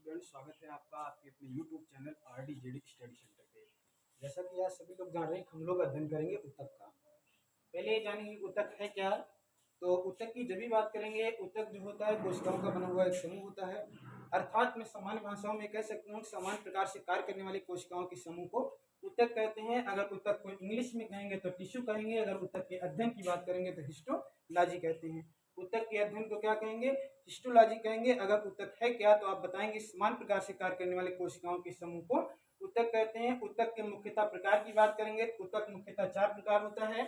Student, स्वागत है आपका आपके अपने YouTube channel RDJD study centre पे। जैसा कि आज सभी लोग जान रहे हैं, हम लोग अध्ययन करेंगे उतक का। पहले ये जानेंगे उतक है क्या। तो उतक की जब भी बात करेंगे, उतक जो होता है कोशिकाओं का बना हुआ एक समूह होता है। अर्थात मैं सामान्य भाषाओं में कह सकता हूँ समान प्रकार से कार्य करने वाली कोशिकाओं के समूह को उतक कहते हैं। अगर उतक को इंग्लिश में कहेंगे तो टिश्यू कहेंगे। अगर उतक के अध्ययन की बात करेंगे तो हिस्टोलॉजी कहते हैं। उतक के अध्ययन को क्या कहेंगे? हिस्टोलॉजी कहेंगे। अगर उतक है क्या तो आप बताएंगे समान प्रकार से कार्य करने वाले कोशिकाओं के समूह को उतक कहते हैं। उतक के मुख्यतः प्रकार की बात करेंगे, उतक मुख्यतः 4 प्रकार होता है।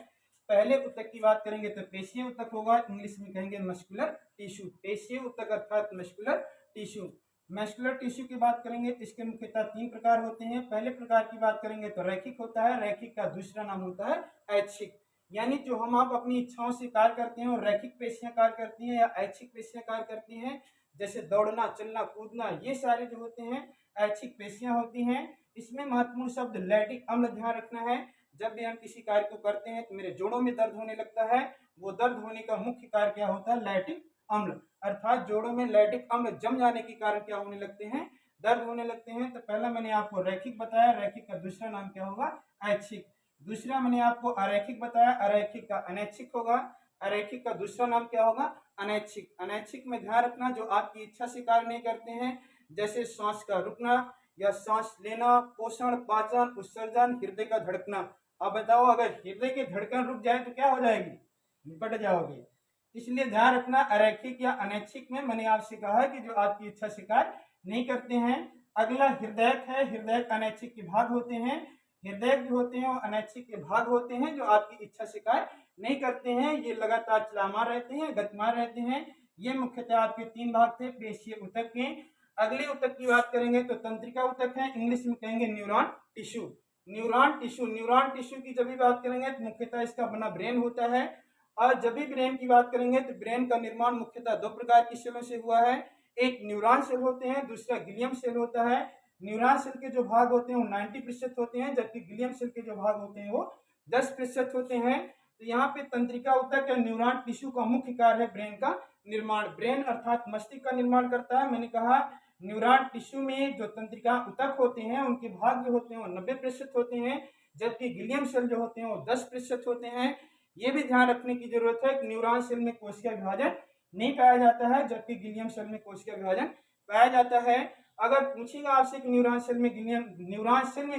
पहले उतक की बात करेंगे तो पेशीय उतक होगा, इंग्लिश में कहेंगे मस्कुलर टिश्यू। पेशीय उतक अर्थात मस्कुलर टिश्यू। मस्कुलर टिश्यू की बात करेंगे तो इसके मुख्यतः 3 प्रकार होते हैं। पहले प्रकार की बात करेंगे तो रैखिक होता है। रैखिक का दूसरा नाम होता है ऐच्छिक, यानी जो हम आप अपनी इच्छाओं से कार्य करते हैं और रैखिक पेशियां कार्य करती हैं या ऐच्छिक पेशियां कार्य करती हैं। जैसे दौड़ना, चलना, कूदना, ये सारे जो होते हैं ऐच्छिक पेशियां होती हैं। इसमें महत्वपूर्ण शब्द लैक्टिक अम्ल ध्यान रखना है। जब भी हम किसी कार्य को करते हैं तो मेरे जोड़ों में दर्द होने लगता है, वो दर्द होने का मुख्य कारण क्या होता है? लैक्टिक अम्ल। अर्थात जोड़ों में लैक्टिक अम्ल जम जाने के कारण क्या होने लगते हैं? दर्द होने लगते हैं। तो पहला मैंने आपको रैखिक बताया, रैखिक का दूसरा नाम क्या होगा? ऐच्छिक। दूसरा मैंने आपको अरैखिक बताया, अरैखिक का अनैच्छिक होगा। अरैखिक का दूसरा नाम क्या होगा? अनैच्छिक। अनैच्छिक में ध्यान रखना जो आपकी इच्छा से कार्य नहीं करते हैं, जैसे सांस का रुकना या सांस लेना, पोषण, पाचन, उत्सर्जन, हृदय का धड़कना। अब बताओ, अगर हृदय की धड़कन रुक जाए तो क्या हो जाएगी? निपट जाओगे। इसलिए ध्यान रखना अरैखिक या अनैच्छिक में मैंने आपसे कहा है कि जो आपकी इच्छा से कार्य नहीं करते हैं। अगला हृदयक है। हृदयक अनैच्छिक के भाग होते हैं। हृदय जो होते हैं वो अनैच्छिक के भाग होते हैं जो आपकी इच्छा से कार्य नहीं करते हैं। ये लगातार चलामान रहते हैं, गतिमान रहते हैं। ये मुख्यतः आपके 3 भाग थे पेशीय उतक के। अगले उतक की बात करेंगे तो तंत्रिका उतक है, इंग्लिश में कहेंगे neuron tissue. Neuron tissue, neuron tissue की जब भी बात करेंगे तो मुख्यतः इसका बना ब्रेन होता है। और जब भी ब्रेन की बात करेंगे तो ब्रेन का निर्माण मुख्यतः 2 प्रकार की सेलों से हुआ है। एक न्यूरॉन सेल होते हैं, दूसरा ग्लियम सेल होता है। न्यूरॉन सेल के जो भाग होते हैं वो 90% होते हैं, जबकि ग्लियम सेल के जो भाग होते हैं वो 10% होते हैं। तो यहाँ पे तंत्रिका उतक या न्यूरॉन टिश्यू का मुख्य कार्य है ब्रेन का निर्माण। ब्रेन अर्थात मस्तिष्क का निर्माण करता है। मैंने कहा न्यूरॉन टिश्यू में जो तंत्रिका उतक होते हैं उनके भाग जो होते हैं वो 90% होते हैं, जबकि ग्लियम सेल जो होते हैं वो 10% होते हैं। ये भी ध्यान रखने की जरूरत है कि न्यूरॉन सेल में कोशिका विभाजन नहीं पाया जाता है, जबकि ग्लियम सेल में कोशिका विभाजन पाया जाता है। अगर पूछेगा आपसे कि न्यूरॉन सेल में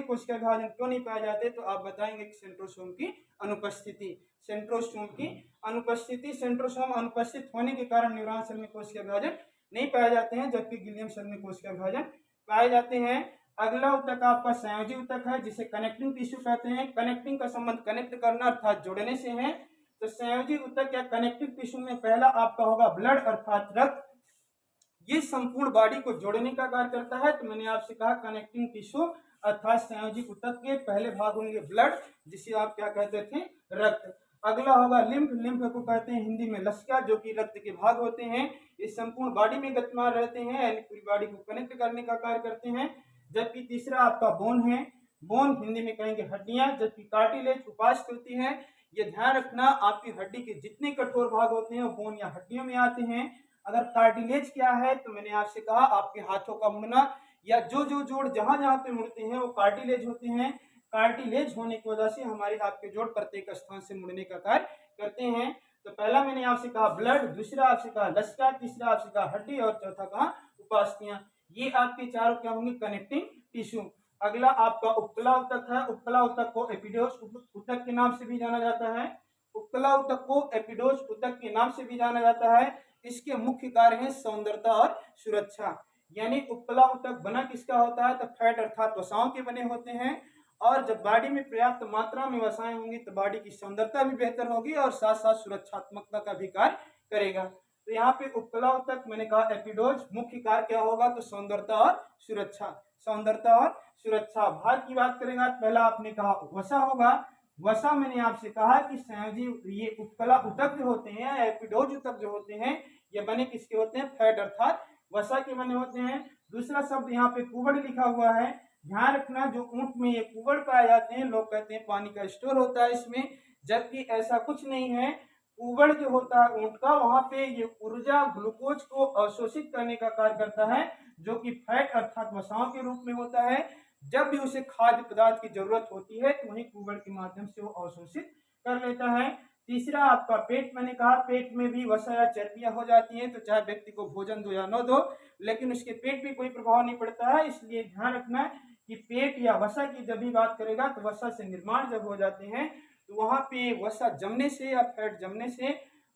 कोशिका विभाजन क्यों नहीं पाए जाते, तो आप बताएंगे कि सेंट्रोसोम की अनुपस्थिति। सेंट्रोसोम की अनुपस्थिति, सेंट्रोसोम अनुपस्थित होने के कारण न्यूरॉन सेल में कोशिका विभाजन नहीं पाए जाते हैं, जबकि ग्लियम सेल में कोशिका विभाजन पाए जाते हैं। अगला उतक आपका संयोजी उतक है, जिसे कनेक्टिंग टिश्यू कहते हैं। कनेक्टिंग का संबंध कनेक्ट करना अर्थात जोड़ने से है। तो संयोजी उतक या कनेक्टिव टिश्यू में पहला आपका होगा ब्लड अर्थात रक्त। ये संपूर्ण बॉडी को जोड़ने का कार्य करता है। तो मैंने आपसे कहा कनेक्टिंग टिश्यू अर्थात संयोजी उतक के पहले भाग होंगे ब्लड, जिसे आप क्या कहते थे? रक्त। अगला होगा लिम्फ। लिम्फ को कहते हैं हिंदी में लसिका, जो कि रक्त के भाग होते हैं। ये संपूर्ण बॉडी में गतिमान रहते हैं, यानी पूरी बॉडी को कनेक्ट करने का कार्य करते हैं। जबकि तीसरा आपका बोन है। बोन हिंदी में कहेंगे हड्डियां, जबकि कार्टिलेज उपास्थि होती है। ये ध्यान रखना आपकी हड्डी के जितने कठोर भाग होते हैं वो बोन या हड्डियों में आते हैं। अगर कार्टिलेज क्या है तो मैंने आपसे कहा आपके हाथों का मुड़ना या जो जो जोड़ जहां जहां पे मुड़ते हैं वो कार्टिलेज होते हैं। कार्टिलेज होने की वजह से हमारे आपके जोड़ प्रत्येक स्थान से मुड़ने का कार्य करते हैं। तो पहला मैंने आपसे कहा ब्लड, दूसरा आपसे कहा लसिका, तीसरा आपसे कहा हड्डी और चौथा कहा उपास्थियां। ये आपके चारों क्या होंगे? Connecting tissue. अगला आपका उपकला उतक है। उपकला उतक को एपिडोस उतक के नाम से भी जाना जाता है। उपकला उतक को एपिडोस उतक के नाम से भी जाना जाता है। इसके मुख्य कार्य है सौंदर्यता और सुरक्षा। यानी उपकला उतक बना किसका होता है? तो फैट अर्थात वसाओं के बने होते हैं। और जब बॉडी में पर्याप्त मात्रा में वसाएं होंगी तो बॉडी की सौंदर्यता भी बेहतर होगी और साथ साथ सुरक्षात्मकता का भी कार्य करेगा। तो यहाँ पे उपकला उतक मैंने कहा एपिडोज, मुख्य कार्य क्या होगा? तो सौंदर्यता और सुरक्षा। सौंदर्यता और सुरक्षा। भाग की बात करेंगे तो पहला आपने कहा वसा होगा। वसा मैंने आपसे कहा कि संयोजी ये उपकला उतक जो होते हैं, एपिडोज उतक जो होते हैं, ये बने किसके होते हैं? फैट अर्थात वसा के बने होते हैं। दूसरा शब्द यहाँ पे कुबड़ लिखा हुआ है। ध्यान रखना जो ऊंट में ये कुबड़ पाए जाते हैं, लोग कहते हैं पानी का स्टोर होता है इसमें, जबकि ऐसा कुछ नहीं है। कूबड़ जो होता है ऊंट का, वहां पे ये ऊर्जा ग्लूकोज को अवशोषित करने का कार्य करता है, जो कि फैट अर्थात वसाओं के रूप में होता है। जब भी उसे खाद्य पदार्थ की जरूरत होती है तो वही कूबड़ के माध्यम से वो अवशोषित कर लेता है। तीसरा आपका पेट, मैंने कहा पेट में भी वसा या चर्बियां हो जाती हैं, तो चाहे व्यक्ति को भोजन दो या न दो, लेकिन उसके पेट पे कोई प्रभाव नहीं पड़ता है। इसलिए ध्यान रखना कि पेट या वसा की जब भी बात करेगा तो वसा से निर्माण जब हो जाते हैं तो वहां पे वसा जमने से या फैट जमने से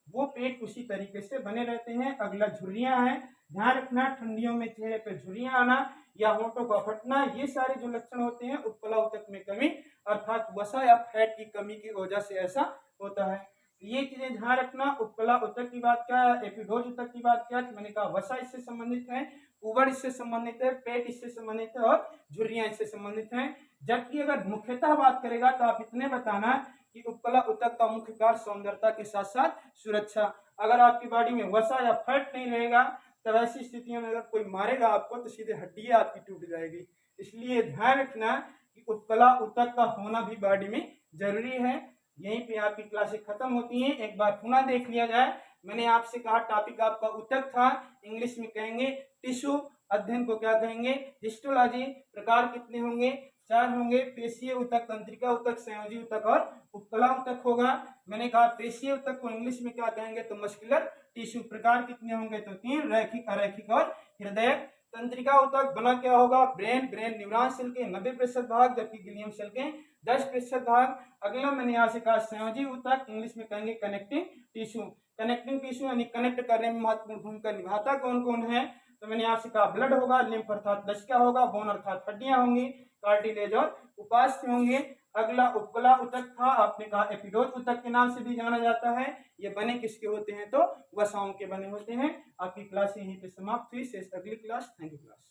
वो पेट उसी तरीके से बने रहते हैं। अगला झुर्रियां हैं, ध्यान रखना ठंडियों में चेहरे पे झुर्रियां आना या होठों का फटना, ये सारे जो लक्षण होते हैं उत्प्ला ऊतक में कमी अर्थात वसा या फैट की कमी की वजह से ऐसा होता है। ये चीजें ध्यान रखना। उत्प्ला ऊतक की बात क्या है, एपिडोज ऊतक की बात क्या है, मैंने कहा वसा इससे संबंधित है, कूबड़ इससे संबंधित है, पेट इससे संबंधित है और झुर्रियां इससे संबंधित हैं। जबकि अगर मुख्यतः बात करेगा तो आप इतने बताना कि उत्प्ला ऊतक का मुख्य कार्य सौंदर्यता के साथ साथ सुरक्षा। अगर आपकी बॉडी में वसा या फैट नहीं रहेगा तब ऐसी स्थितियों में अगर कोई मारेगा आपको तो सीधे हड्डियां आपकी टूट जाएगी। इसलिए ध्यान रखना कि उत्प्ला ऊतक का होना भी बॉडी में जरूरी है। यहीं पे आपकी क्लासेस खत्म होती हैं। एक बार पुनः देख लिया जाए, मैंने आपसे कहा टॉपिक आपका ऊतक था, इंग्लिश में कहेंगे टिश्यू, अध्ययन को क्या कहेंगे हिस्टोलॉजी, प्रकार कितने होंगे 4 होंगे, पेशीय ऊतक, तंत्रिका ऊतक, संयोजी ऊतक और उत्प्ला ऊतक होगा। मैंने कहा पेशीय ऊतक को इंग्लिश में क्या कहेंगे तो मस्कुलर टिश्यू, प्रकार कितने होंगे तो 3, रैखिक, अरैखिक और हृदयक। तंत्रिका ऊतक बना क्या होगा ब्रेन, ब्रेन न्यूरॉन सेल के 90% भाग, जबकि ग्लियम सेल के 10% भाग। अगला मैंने यहाँ से कहा संयोजी ऊतक, इंग्लिश में कहेंगे कनेक्टिंग टिश्यू। कनेक्टिंग टिश्यू यानी कनेक्ट करने में महत्वपूर्ण भूमिका निभाता कौन कौन है, तो मैंने आपसे कहा ब्लड होगा, लिम्फ अर्थात लसिका होगा, बोन अर्थात हड्डियां होंगी, कार्टिलेज और उपास्थ्य होंगे। अगला उत्प्ला ऊतक था, आपने कहा एपिडोज ऊतक के नाम से भी जाना जाता है। ये बने किसके होते हैं तो वसाओं के बने होते हैं। आपकी क्लास यहीं पे समाप्त हुई, शेष अगली क्लास। Thank you class.